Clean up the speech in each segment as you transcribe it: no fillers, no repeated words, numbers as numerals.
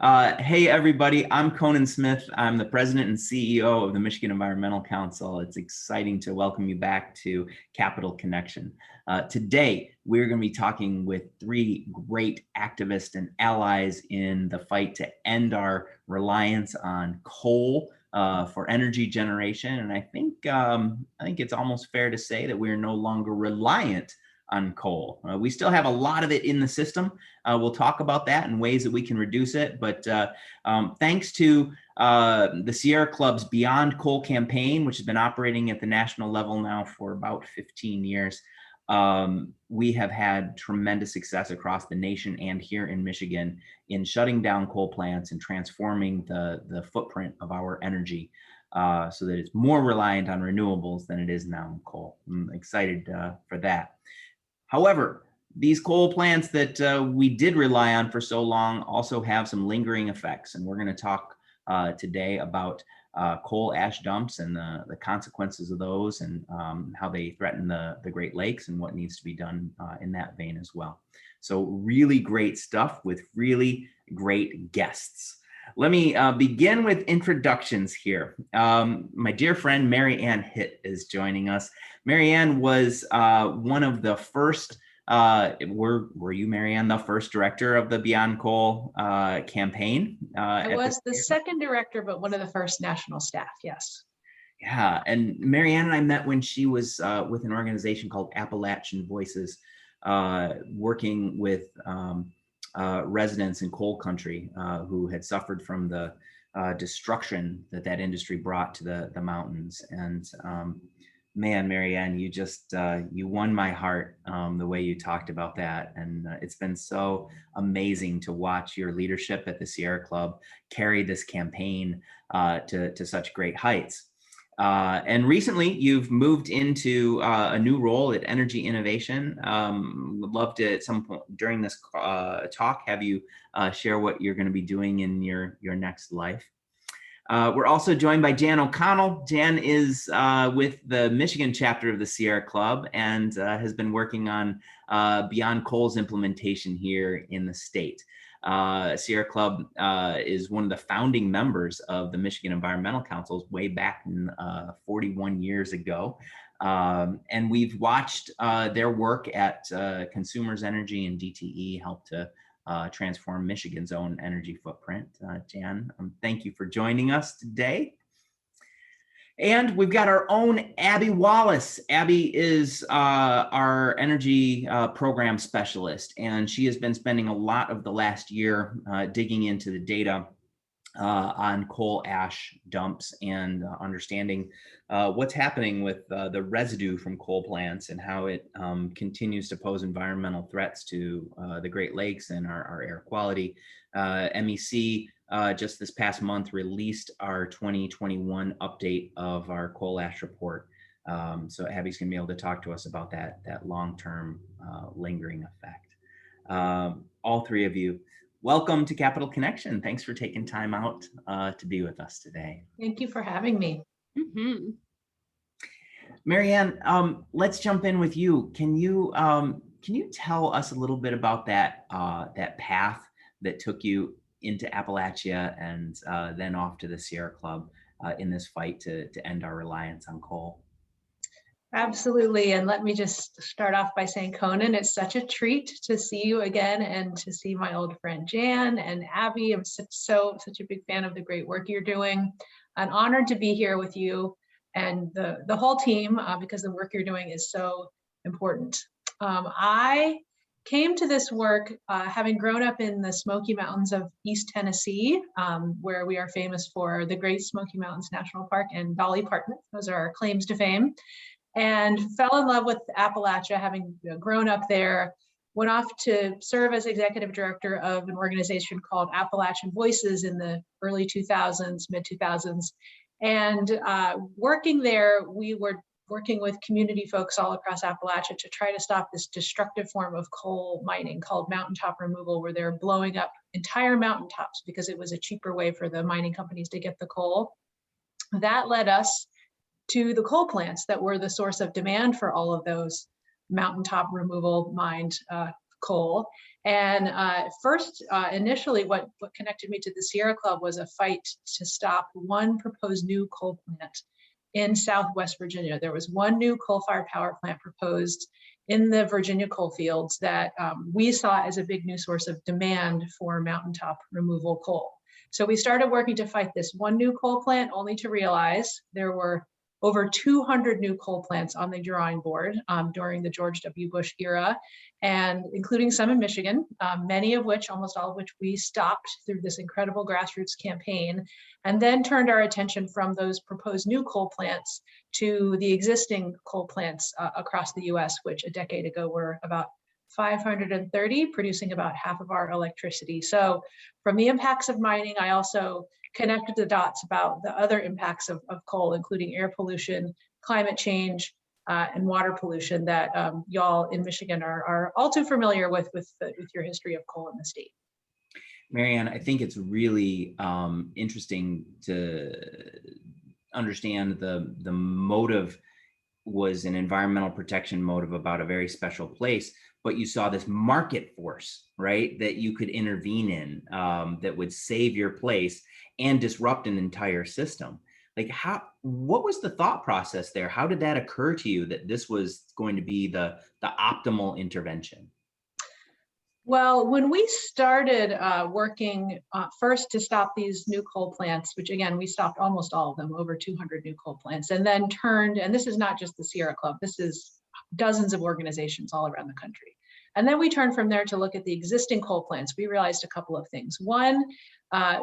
Hey, everybody, I'm Conan Smith. I'm the president and CEO of the Michigan Environmental Council. It's exciting to welcome you back to Capital Connection. Today, we're going to be talking with three great activists and allies in the fight to end our reliance on coal for energy generation. And I think it's almost fair to say that we're no longer reliant on coal. We still have a lot of it in the system. We'll talk about that and ways that we can reduce it. But thanks to the Sierra Club's Beyond Coal campaign, which has been operating at the national level now for about 15 years, we have had tremendous success across the nation and here in Michigan in shutting down coal plants and transforming the footprint of our energy so that it's more reliant on renewables than it is now on coal. I'm excited for that. However, these coal plants that we did rely on for so long also have some lingering effects, and we're going to talk today about coal ash dumps and the consequences of those, and how they threaten the Great Lakes and what needs to be done in that vein as well. So really great stuff with really great guests. Let me begin with introductions here. My dear friend Mary Anne Hitt is joining us. Mary Anne was one of the first, were you, Mary Anne, the first director of the Beyond Coal campaign? I was the second director, but one of the first national staff, yes. Yeah, and Mary Anne and I met when she was with an organization called Appalachian Voices, working with residents in coal country who had suffered from the destruction that industry brought to the mountains. And man, Mary Anne, you just, you won my heart the way you talked about that. And it's been so amazing to watch your leadership at the Sierra Club carry this campaign to such great heights. And recently you've moved into a new role at Energy Innovation. Would love to at some point during this talk have you share what you're going to be doing in your next life. We're also joined by Jan O'Connell. Jan is with the Michigan chapter of the Sierra Club and has been working on Beyond Coal's implementation here in the state. Sierra Club is one of the founding members of the Michigan Environmental Council way back in 41 years ago. And we've watched their work at Consumers Energy and DTE help to transform Michigan's own energy footprint. Jan, thank you for joining us today. And we've got our own Abby Wallace. Abby is our energy program specialist, and she has been spending a lot of the last year digging into the data on coal ash dumps and understanding what's happening with the residue from coal plants and how it continues to pose environmental threats to the Great Lakes and our air quality. MEC just this past month released our 2021 update of our coal ash report. So Abby's gonna be able to talk to us about that long-term lingering effect. All three of you, welcome to Capital Connection. Thanks for taking time out to be with us today. Thank you for having me. Mm-hmm. Mary Anne, let's jump in with you. Can you tell us a little bit about that path that took you into Appalachia and then off to the Sierra Club in this fight to end our reliance on coal? Absolutely. And let me just start off by saying, Conan, it's such a treat to see you again and to see my old friend Jan and Abby. I'm such a big fan of the great work you're doing. An honor to be here with you and the whole team because the work you're doing is so important. I came to this work having grown up in the Smoky Mountains of East Tennessee, where we are famous for the Great Smoky Mountains National Park and Dolly Parton. Those are our claims to fame. And fell in love with Appalachia, having grown up there, went off to serve as executive director of an organization called Appalachian Voices in the early 2000s, mid 2000s. And working there, we were working with community folks all across Appalachia to try to stop this destructive form of coal mining called mountaintop removal, where they're blowing up entire mountaintops because it was a cheaper way for the mining companies to get the coal. That led us to the coal plants that were the source of demand for all of those mountaintop removal mined coal. And initially, what connected me to the Sierra Club was a fight to stop one proposed new coal plant in Southwest Virginia. There was one new coal-fired power plant proposed in the Virginia coal fields that we saw as a big new source of demand for mountaintop removal coal. So we started working to fight this one new coal plant, only to realize there were over 200 new coal plants on the drawing board during the George W. Bush era, and including some in Michigan, many of which, almost all of which, we stopped through this incredible grassroots campaign, and then turned our attention from those proposed new coal plants to the existing coal plants across the US, which a decade ago were about 530, producing about half of our electricity. So from the impacts of mining, I also connected the dots about the other impacts of coal, including air pollution, climate change, and water pollution that y'all in Michigan are all too familiar with your history of coal in the state. Mary Anne, I think it's really interesting to understand the motive was an environmental protection motive about a very special place, but you saw this market force, right, that you could intervene in that would save your place and disrupt an entire system. Like what was the thought process there? How did that occur to you that this was going to be the optimal intervention? Well, when we started working first to stop these new coal plants, which again, we stopped almost all of them, over 200 new coal plants, and then turned, and this is not just the Sierra Club, this is dozens of organizations all around the country. And then we turned from there to look at the existing coal plants. We realized a couple of things. One,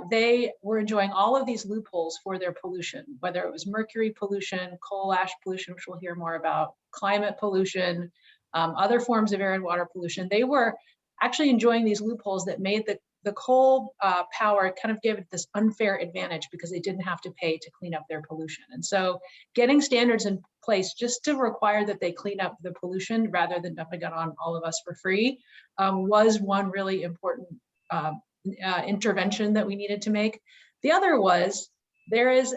they were enjoying all of these loopholes for their pollution, whether it was mercury pollution, coal ash pollution, which we'll hear more about, climate pollution, other forms of air and water pollution. They were actually enjoying these loopholes that made the coal power kind of gave it this unfair advantage because they didn't have to pay to clean up their pollution. And so getting standards in place just to require that they clean up the pollution rather than dumping it on all of us for free was one really important intervention that we needed to make. The other was there is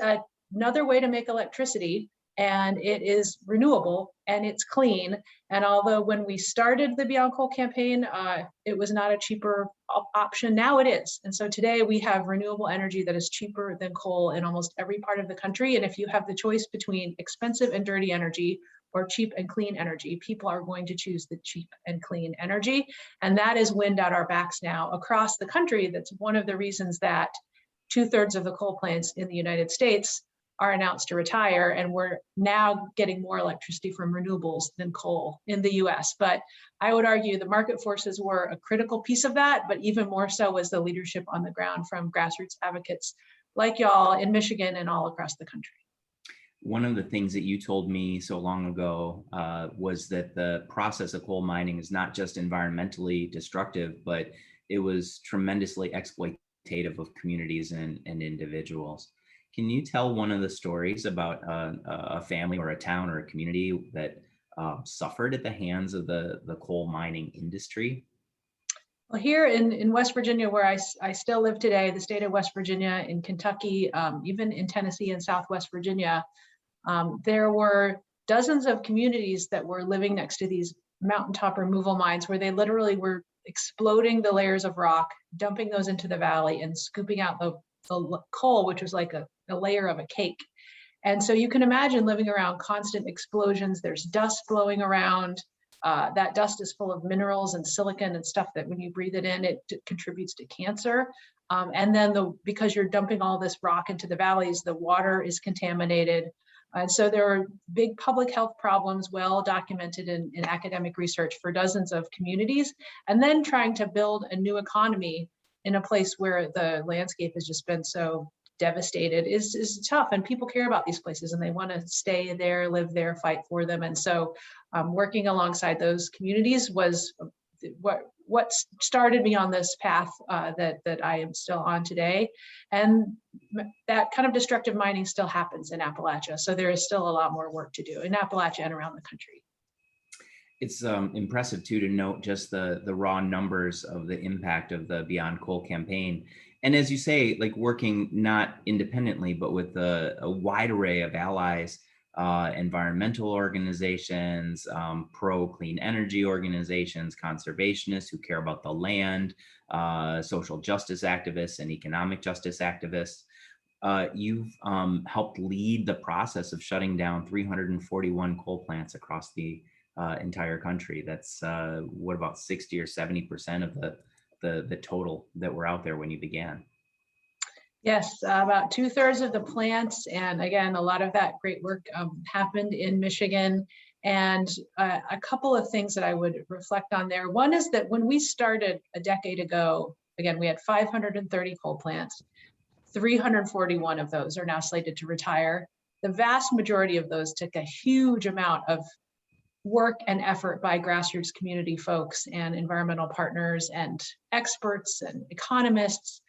another way to make electricity, and it is renewable and it's clean. And although when we started the Beyond Coal campaign, it was not a cheaper option, now it is. And so today we have renewable energy that is cheaper than coal in almost every part of the country. And if you have the choice between expensive and dirty energy or cheap and clean energy, people are going to choose the cheap and clean energy. And that is wind at our backs now across the country. That's one of the reasons that 2/3 of the coal plants in the United States are announced to retire, and we're now getting more electricity from renewables than coal in the US. But I would argue the market forces were a critical piece of that, but even more so was the leadership on the ground from grassroots advocates like y'all in Michigan and all across the country. One of the things that you told me so long ago was that the process of coal mining is not just environmentally destructive, but it was tremendously exploitative of communities and individuals. Can you tell one of the stories about a family or a town or a community that suffered at the hands of the coal mining industry? Well, here in West Virginia, where I still live today, the state of West Virginia, in Kentucky, even in Tennessee and Southwest Virginia, there were dozens of communities that were living next to these mountaintop removal mines where they literally were exploding the layers of rock, dumping those into the valley and scooping out the coal, which was like a layer of a cake. And so you can imagine living around constant explosions. There's dust blowing around. That dust is full of minerals and silicon and stuff that when you breathe it in, it contributes to cancer. And then because you're dumping all this rock into the valleys, the water is contaminated. And so there are big public health problems well documented in academic research for dozens of communities. And then trying to build a new economy in a place where the landscape has just been so devastated is tough, and people care about these places and they want to stay there, live there, fight for them. And so working alongside those communities was what started me on this path that I am still on today. And that kind of destructive mining still happens in Appalachia. So there is still a lot more work to do in Appalachia and around the country. It's impressive too to note just the raw numbers of the impact of the Beyond Coal campaign. And as you say, like working not independently, but with a wide array of allies environmental organizations, pro-clean energy organizations, conservationists who care about the land, social justice activists and economic justice activists. You've helped lead the process of shutting down 341 coal plants across the entire country. That's what, about 60 or 70% of the total that were out there when you began? Yes, about 2/3 of the plants. And again, a lot of that great work happened in Michigan. And a couple of things that I would reflect on there. One is that when we started a decade ago, again, we had 530 coal plants. 341 of those are now slated to retire. The vast majority of those took a huge amount of work and effort by grassroots community folks and environmental partners and experts and economists.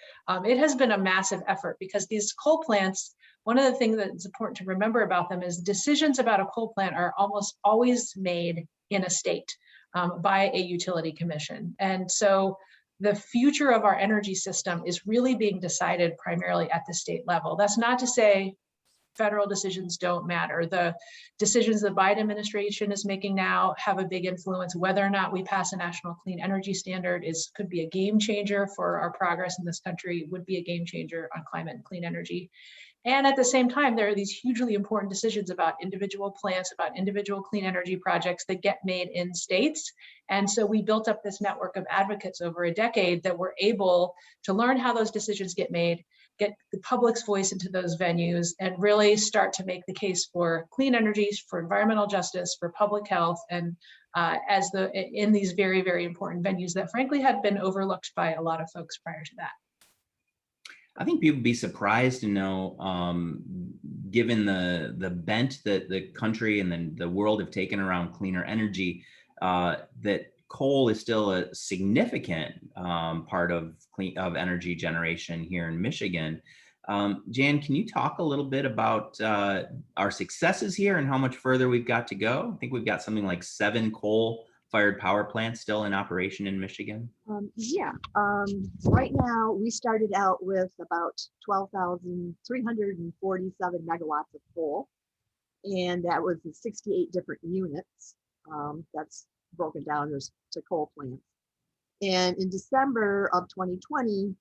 It has been a massive effort because these coal plants, one of the things that's important to remember about them is decisions about a coal plant are almost always made in a state by a utility commission. And so the future of our energy system is really being decided primarily at the state level. That's not to say federal decisions don't matter. The decisions the Biden administration is making now have a big influence. Whether or not we pass a national clean energy standard could be a game changer for our progress in this country, would be a game changer on climate and clean energy. And at the same time, there are these hugely important decisions about individual plants, about individual clean energy projects that get made in states. And so we built up this network of advocates over a decade that were able to learn how those decisions get made, get the public's voice into those venues, and really start to make the case for clean energies, for environmental justice, for public health, and in these very, very important venues that frankly had been overlooked by a lot of folks prior to that. I think people would be surprised to know, given the bent that the country and then the world have taken around cleaner energy, that coal is still a significant part of energy generation here in Michigan. Jan, can you talk a little bit about our successes here and how much further we've got to go? I think we've got something like 7 coal-fired power plants still in operation in Michigan. Right now we started out with about 12,347 megawatts of coal, and that was 68 different units. That's broken down to coal plants. And in December of 2020,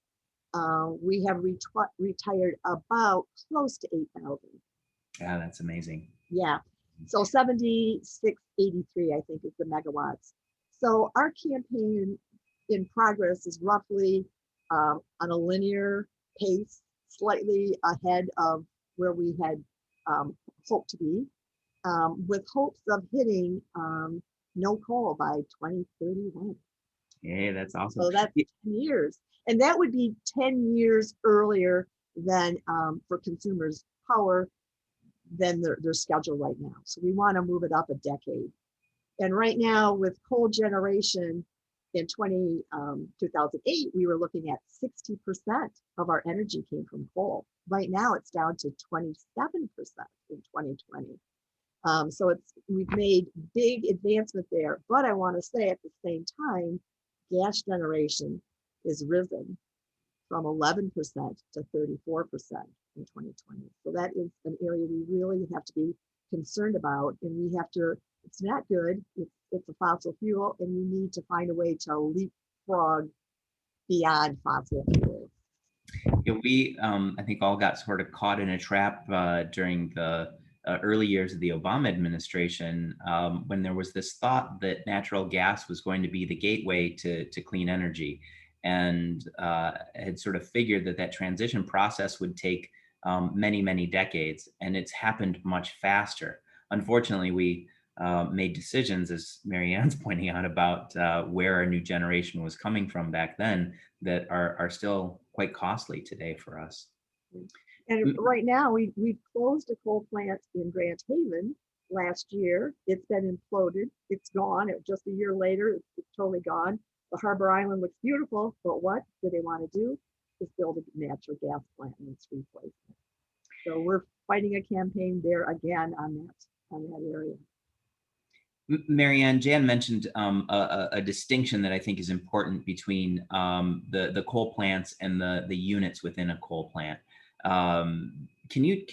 we have retired about close to 8,000. Yeah, that's amazing. Yeah, so 7683, I think, is the megawatts. So our campaign in progress is roughly on a linear pace, slightly ahead of where we had hoped to be, with hopes of hitting no coal by 2031. Yeah, that's awesome. So that's 10 years. And that would be 10 years earlier than for consumers' power than their schedule right now. So we want to move it up a decade. And right now with coal generation in 2008, we were looking at 60% of our energy came from coal. Right now it's down to 27% in 2020. So we've made big advancement there. But I want to say at the same time, gas generation is risen from 11% to 34% in 2020. So that is an area we really have to be concerned about, and we have to, it's not good, it's a fossil fuel, and we need to find a way to leapfrog beyond fossil fuels. Yeah, we, I think, all got sort of caught in a trap during the early years of the Obama administration, when there was this thought that natural gas was going to be the gateway to clean energy, and had sort of figured that transition process would take many, many decades, and it's happened much faster. Unfortunately, we made decisions, as Mary Anne's pointing out, about where our new generation was coming from back then that are still quite costly today for us. And right now, we've closed a coal plant in Grand Haven last year. It's been imploded. It's gone. Just a year later, it's totally gone. The Harbor Island looks beautiful, but what do they want to do? Is build a natural gas plant and its replacement. So we're fighting a campaign there again on that area. Mary Anne, Jan mentioned a distinction that I think is important between the coal plants and the units within a coal plant. Can you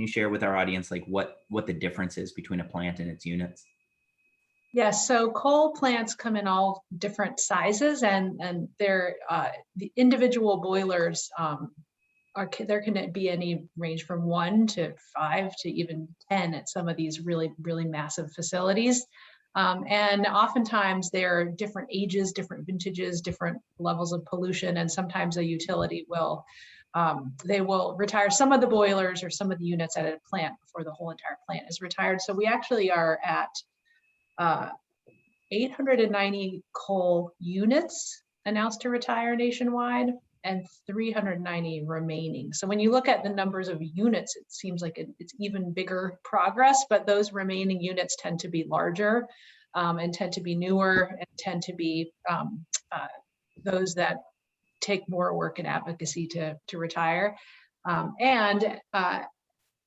share with our audience like what the difference is between a plant and its units? Yes, so coal plants come in all different sizes, and they're the individual boilers there can be any range from 1 to 5 to even 10 at some of these really, really massive facilities. And oftentimes they're different ages, different vintages, different levels of pollution, and sometimes a utility will they will retire some of the boilers or some of the units at a plant before the whole entire plant is retired. So we actually are at 890 coal units announced to retire nationwide and 390 remaining. So when you look at the numbers of units, it seems like it's even bigger progress, but those remaining units tend to be larger and tend to be newer and tend to be those that take more work and advocacy to retire.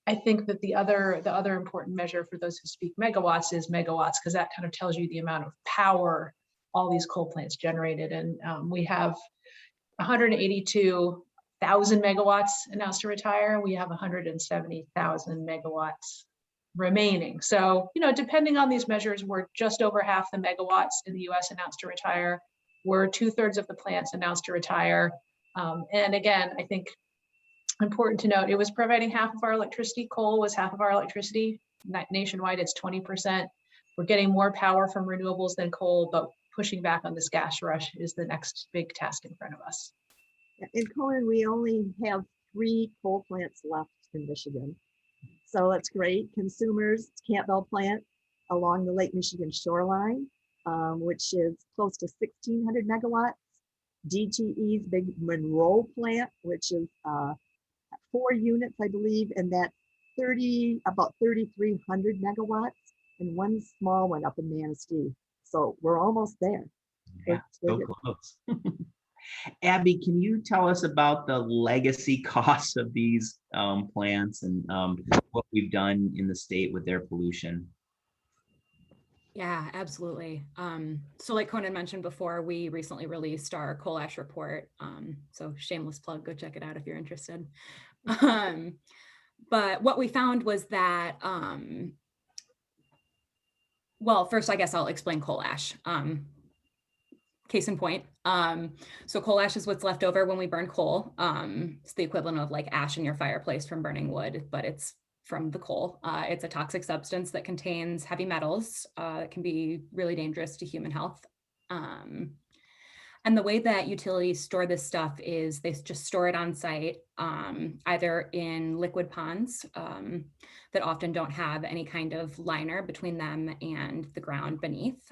I think that the other important measure for those who speak megawatts is megawatts, because that kind of tells you the amount of power all these coal plants generated. And we have 182,000 megawatts announced to retire. We have 170,000 megawatts remaining. So, depending on these measures, we're just over half the megawatts in the US announced to retire. We're 2/3 of the plants announced to retire. And again, I think important to note, it was providing half of our electricity. Coal was half of our electricity. Nationwide, it's 20%. We're getting more power from renewables than coal, but pushing back on this gas rush is the next big task in front of us. In Conan, we only have 3 coal plants left in Michigan. So that's great. Consumers, Campbell plant along the Lake Michigan shoreline, which is close to 1,600 megawatts. DTE's big Monroe plant, which is 4 units, I believe, and that's about 3,300 megawatts, and one small one up in Manistee. So we're almost there. Yeah, so close. Abby, can you tell us about the legacy costs of these plants and what we've done in the state with their pollution? Yeah, absolutely. So like Conan mentioned before, we recently released our coal ash report. So shameless plug, go check it out if you're interested. But what we found was that, well, first, I guess I'll explain coal ash. Case in point. So coal ash is what's left over when we burn coal. It's the equivalent of like ash in your fireplace from burning wood, but it's from the coal. It's a toxic substance that contains heavy metals that can be really dangerous to human health. And the way that utilities store this stuff is they just store it on site, either in liquid ponds that often don't have any kind of liner between them and the ground beneath,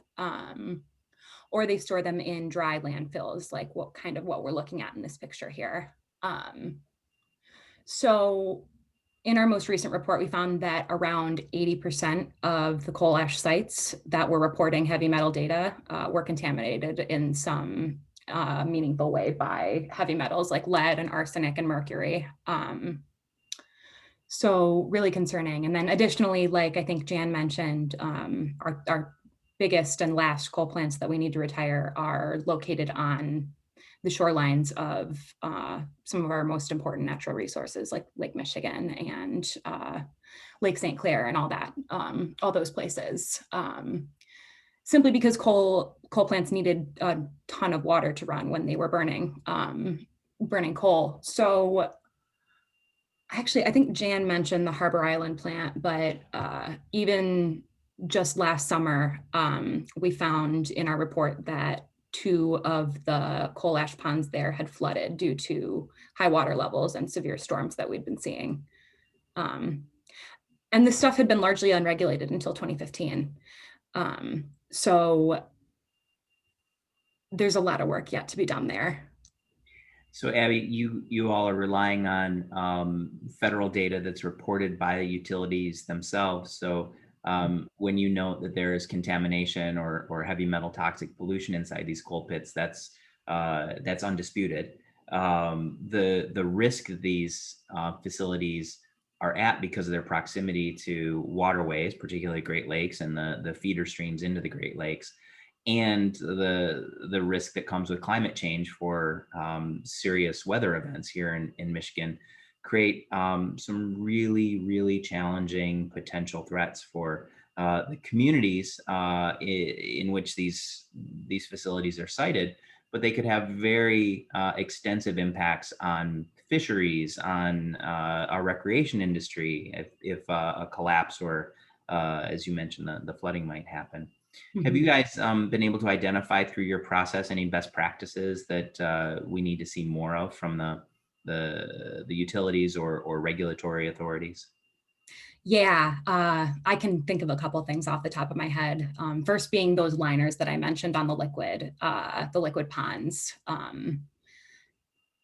or they store them in dry landfills, like what we're looking at in this picture here. So in our most recent report, we found that around 80% of the coal ash sites that were reporting heavy metal data were contaminated in some meaningful way by heavy metals like lead and arsenic and mercury. So really concerning. And then additionally, like I think Jan mentioned, our biggest and last coal plants that we need to retire are located on the shorelines of some of our most important natural resources like Lake Michigan and Lake St. Clair and all that, all those places. Simply because coal plants needed a ton of water to run when they were burning coal. So actually, I think Jan mentioned the Harbor Island plant, but even just last summer, we found in our report that 2 of the coal ash ponds there had flooded due to high water levels and severe storms that we'd been seeing. And this stuff had been largely unregulated until 2015. So there's a lot of work yet to be done there. So Abby, you all are relying on federal data that's reported by the utilities themselves. So when you note that there is contamination or heavy metal toxic pollution inside these coal pits, that's undisputed. The risk these facilities are at because of their proximity to waterways, particularly Great Lakes and the feeder streams into the Great Lakes, and the risk that comes with climate change for serious weather events here in Michigan. create some really challenging potential threats for the communities in which these facilities are sited, but they could have very extensive impacts on fisheries, on our recreation industry, if a collapse or, as you mentioned, the flooding might happen. Have you guys been able to identify through your process any best practices that we need to see more of from the utilities or regulatory authorities? Yeah, I can think of a couple of things off the top of my head. First being those liners that I mentioned on the liquid ponds.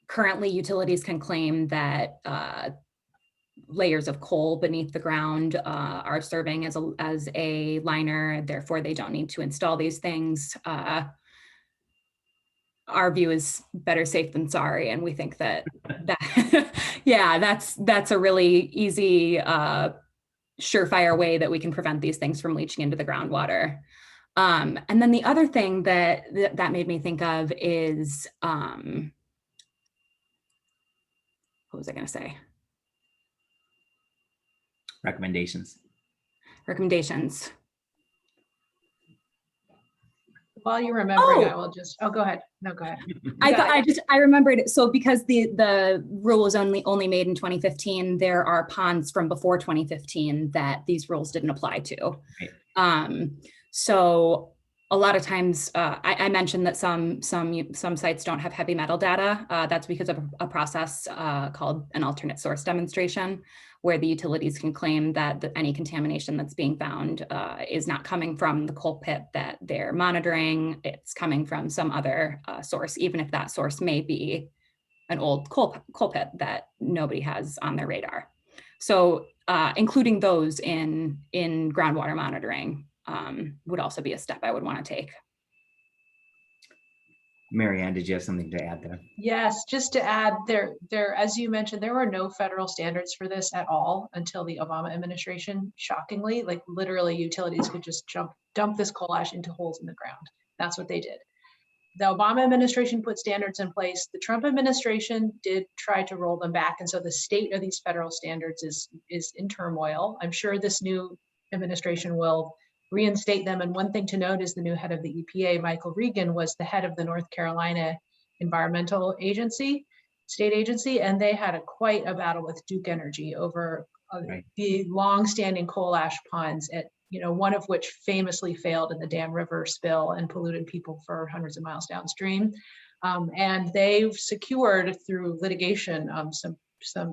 Currently, utilities can claim that layers of coal beneath the ground are serving as a liner, therefore they don't need to install these things. Our view is better safe than sorry, and we think that yeah, that's a really easy surefire way that we can prevent these things from leaching into the groundwater. And then the other thing that made me think of is, what was I going to say? Recommendations. While you're remembering, I will just, oh, go ahead. No, go ahead. I remembered it. So because the rule was only made in 2015, there are ponds from before 2015 that these rules didn't apply to. Right. So a lot of times, I mentioned that some sites don't have heavy metal data. That's because of a process called an alternate source demonstration, where the utilities can claim that any contamination that's being found is not coming from the coal pit that they're monitoring. It's coming from some other source, even if that source may be an old coal pit that nobody has on their radar. So including those in groundwater monitoring would also be a step I would want to take. Mary Anne, did you have something to add there? Yes, just to add, there, as you mentioned, there were no federal standards for this at all until the Obama administration. Shockingly, like literally utilities could just dump this coal ash into holes in the ground. That's what they did. The Obama administration put standards in place. The Trump administration did try to roll them back. And so the state of these federal standards is in turmoil. I'm sure this new administration will reinstate them. And one thing to note is the new head of the EPA, Michael Regan, was the head of the North Carolina Environmental Agency, state agency, and they had quite a battle with Duke Energy over the long-standing coal ash ponds at, one of which famously failed in the Dam River spill and polluted people for hundreds of miles downstream. And they've secured through litigation some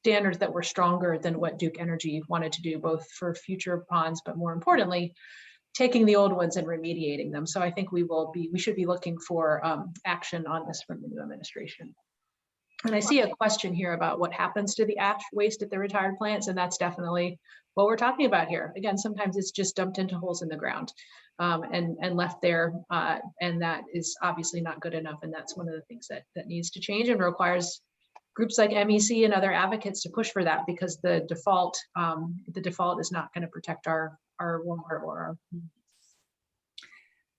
standards that were stronger than what Duke Energy wanted to do, both for future ponds, but more importantly, taking the old ones and remediating them. So I think we should be looking for action on this from the new administration. And I see a question here about what happens to the ash waste at the retired plants, and that's definitely what we're talking about here. Again, sometimes it's just dumped into holes in the ground and left there, and that is obviously not good enough. And that's one of the things that needs to change and requires groups like MEC and other advocates to push for that, because the default is not going to protect our water or our.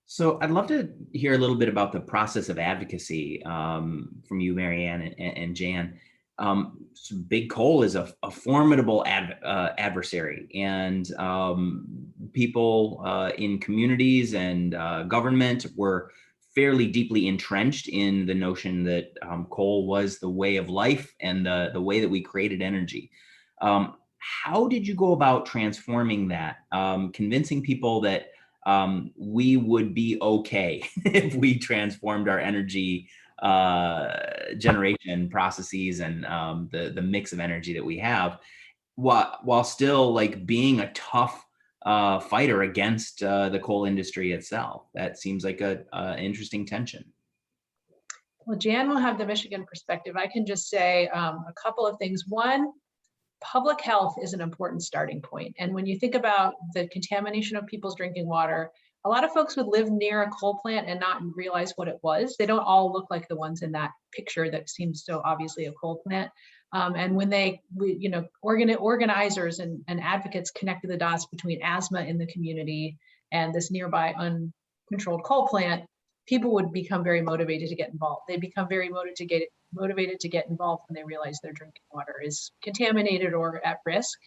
So I'd love to hear a little bit about the process of advocacy from you, Mary Anne and Jan. So Big Coal is a formidable adversary, and people in communities and government were fairly deeply entrenched in the notion that coal was the way of life and the way that we created energy. How did you go about transforming that, convincing people that we would be okay if we transformed our energy generation processes and the mix of energy that we have, while still like being a tough fighter against the coal industry itself? That seems like an interesting tension. Well, Jan will have the Michigan perspective. I can just say a couple of things. One, public health is an important starting point. And when you think about the contamination of people's drinking water, a lot of folks would live near a coal plant and not realize what it was. They don't all look like the ones in that picture that seems so obviously a coal plant. And when organizers and advocates connected the dots between asthma in the community and this nearby uncontrolled coal plant, people would become very motivated to get involved. They'd become very motivated motivated to get involved when they realize their drinking water is contaminated or at risk.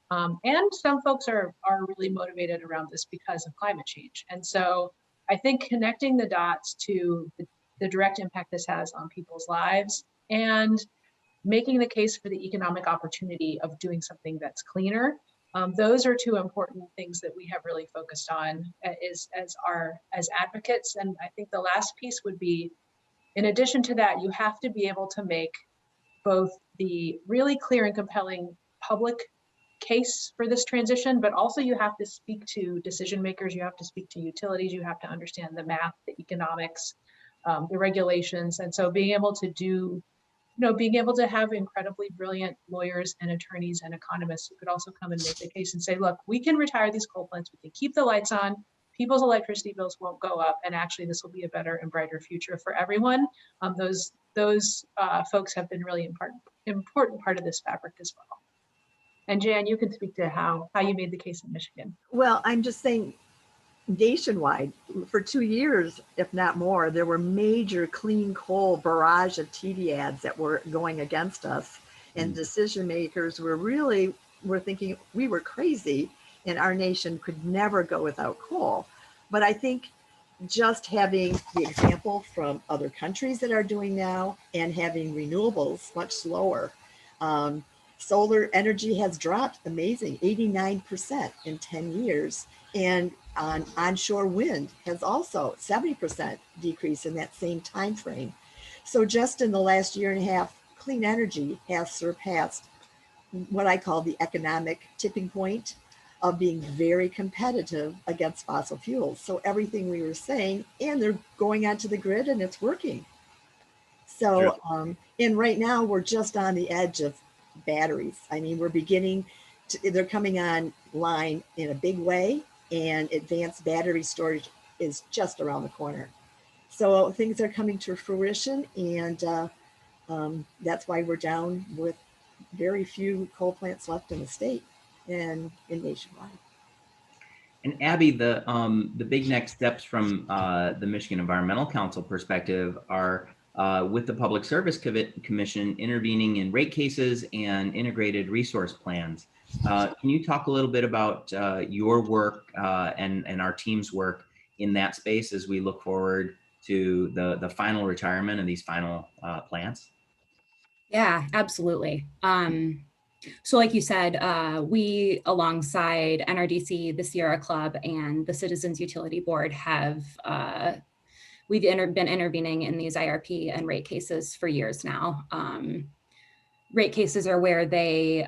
And some folks are really motivated around this because of climate change. And so I think connecting the dots to the direct impact this has on people's lives and making the case for the economic opportunity of doing something that's cleaner. Those are two important things that we have really focused on as advocates. And I think the last piece would be, in addition to that, you have to be able to make both the really clear and compelling public case for this transition, but also you have to speak to decision makers, you have to speak to utilities, you have to understand the math, the economics, the regulations. And so being able to have incredibly brilliant lawyers and attorneys and economists who could also come and make the case and say, look, we can retire these coal plants, we can keep the lights on, people's electricity bills won't go up, and actually this will be a better and brighter future for everyone. Those folks have been really important part of this fabric as well. And Jan, you can speak to how you made the case in Michigan. Well, I'm just saying, nationwide, for 2 years, if not more, there were major clean coal barrage of TV ads that were going against us. And decision makers were thinking we were crazy and our nation could never go without coal. But I think just having the example from other countries that are doing now and having renewables much slower. Solar energy has dropped amazing, 89% in 10 years. And on onshore wind has also 70% decrease in that same time frame. So just in the last year and a half, clean energy has surpassed what I call the economic tipping point of being very competitive against fossil fuels. So everything we were saying, and they're going onto the grid and it's working. So, and right now we're just on the edge of batteries. I mean, they're coming online in a big way, and advanced battery storage is just around the corner. So things are coming to fruition, and that's why we're down with very few coal plants left in the state and nationwide. And Abby, the big next steps from the Michigan Environmental Council perspective are with the Public Service Commission intervening in rate cases and integrated resource plans. Can you talk a little bit about your work and our team's work in that space as we look forward to the final retirement of these final plants? Yeah, absolutely. So like you said, we, alongside NRDC, the Sierra Club, and the Citizens Utility Board have, we've been intervening in these IRP and rate cases for years now. Rate cases are where the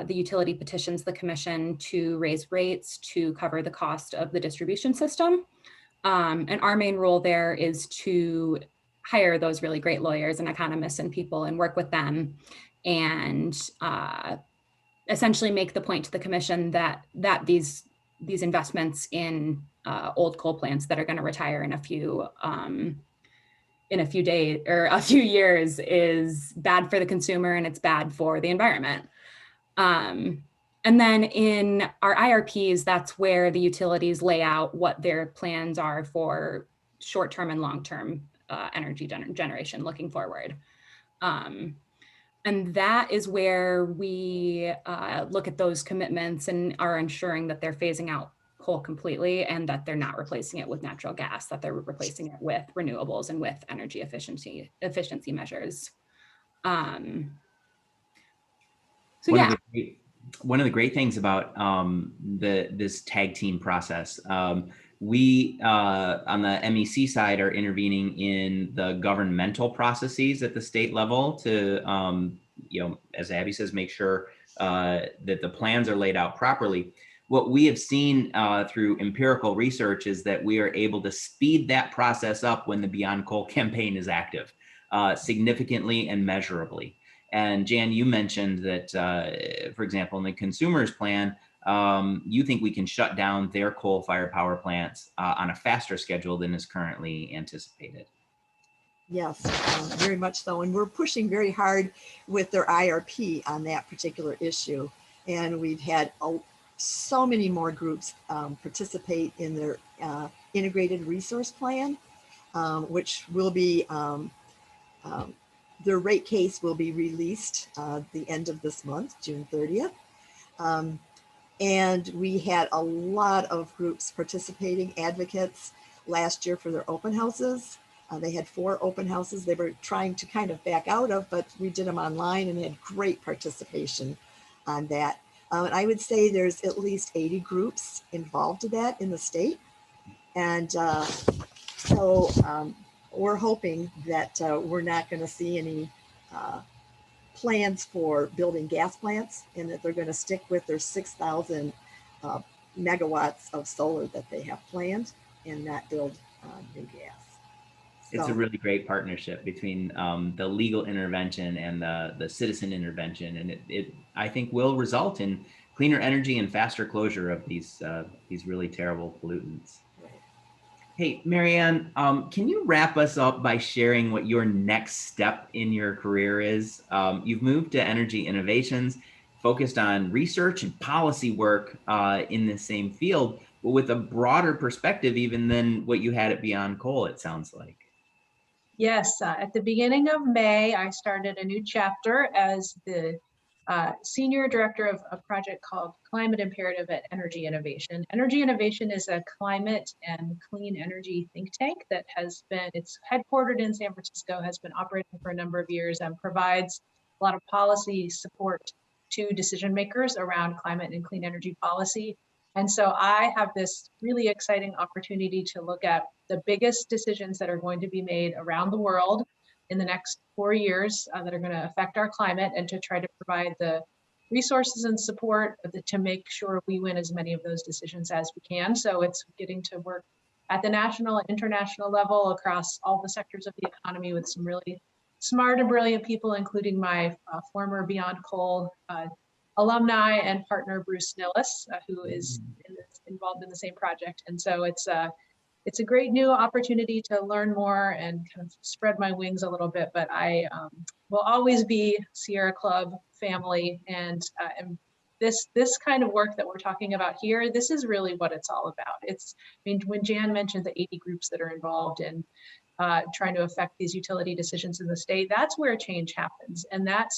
utility petitions the commission to raise rates to cover the cost of the distribution system. And our main role there is to hire those really great lawyers and economists and people and work with them and essentially make the point to the commission that these investments in old coal plants that are going to retire in a few days or a few years is bad for the consumer and it's bad for the environment. And then in our IRPs, that's where the utilities lay out what their plans are for short-term and long-term energy generation looking forward. And that is where we look at those commitments and are ensuring that they're phasing out coal completely and that they're not replacing it with natural gas, that they're replacing it with renewables and with energy efficiency measures. So yeah. One of the great things about this tag team process, we on the MEC side are intervening in the governmental processes at the state level to, as Abby says, make sure that the plans are laid out properly. What we have seen through empirical research is that we are able to speed that process up when the Beyond Coal campaign is active, significantly and measurably. And Jan, you mentioned that, for example, in the consumer's plan, you think we can shut down their coal-fired power plants on a faster schedule than is currently anticipated. Yes, very much so. And we're pushing very hard with their IRP on that particular issue. And we've had so many more groups participate in their integrated resource plan, which will be their rate case will be released the end of this month, June 30th. And we had a lot of groups participating, advocates, last year for their open houses. They had 4 open houses they were trying to kind of back out of, but we did them online and had great participation on that. And I would say there's at least 80 groups involved in that in the state. And so we're hoping that we're not going to see any plans for building gas plants, and that they're going to stick with their 6,000 megawatts of solar that they have planned and not build new gas. It's a really great partnership between the legal intervention and the citizen intervention, and it I think will result in cleaner energy and faster closure of these really terrible pollutants. Hey, Mary Anne, can you wrap us up by sharing what your next step in your career is? You've moved to Energy Innovations, focused on research and policy work in the same field, but with a broader perspective even than what you had at Beyond Coal, it sounds like. Yes, at the beginning of May, I started a new chapter as the Senior Director of a project called Climate Imperative at Energy Innovation. Energy Innovation is a climate and clean energy think tank that it's headquartered in San Francisco, has been operating for a number of years, and provides a lot of policy support to decision makers around climate and clean energy policy. And so I have this really exciting opportunity to look at the biggest decisions that are going to be made around the world in the next 4 years that are going to affect our climate, and to try to provide the resources and support to make sure we win as many of those decisions as we can. So it's getting to work at the national and international level across all the sectors of the economy with some really smart and brilliant people, including my former Beyond Coal alumni and partner, Bruce Nillis, who is involved in the same project. And so it's a great new opportunity to learn more and kind of spread my wings a little bit, but I will always be Sierra Club family. And this kind of work that we're talking about here, this is really what it's all about. I mean, when Jan mentioned the 80 groups that are involved in trying to affect these utility decisions in the state, that's where change happens. And that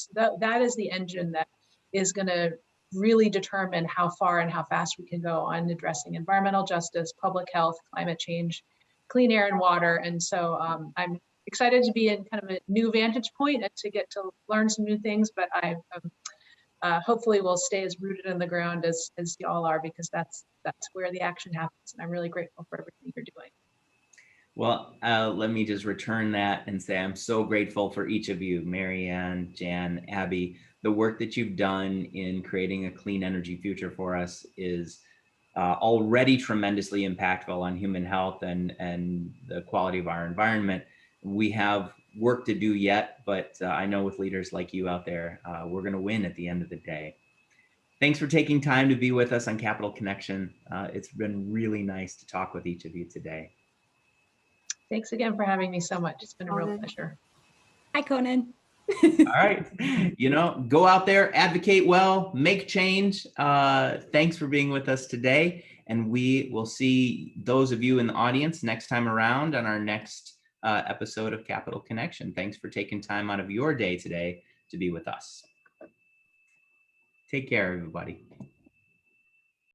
is the engine that is going to really determine how far and how fast we can go on addressing environmental justice, public health, climate change, clean air and water. And so I'm excited to be in kind of a new vantage point and to get to learn some new things, but I hopefully will stay as rooted in the ground as y'all are, because that's where the action happens. And I'm really grateful for everything you're doing. Well, let me just return that and say I'm so grateful for each of you, Mary Anne, Jan, Abby. The work that you've done in creating a clean energy future for us is already tremendously impactful on human health and the quality of our environment. We have work to do yet, but I know with leaders like you out there, we're going to win at the end of the day. Thanks for taking time to be with us on Capital Connection. It's been really nice to talk with each of you today. Thanks again for having me so much. It's been a real pleasure. Hi, Conan. All right. Go out there, advocate well, make change. Thanks for being with us today. And we will see those of you in the audience next time around on our next episode of Capital Connection. Thanks for taking time out of your day today to be with us. Take care, everybody.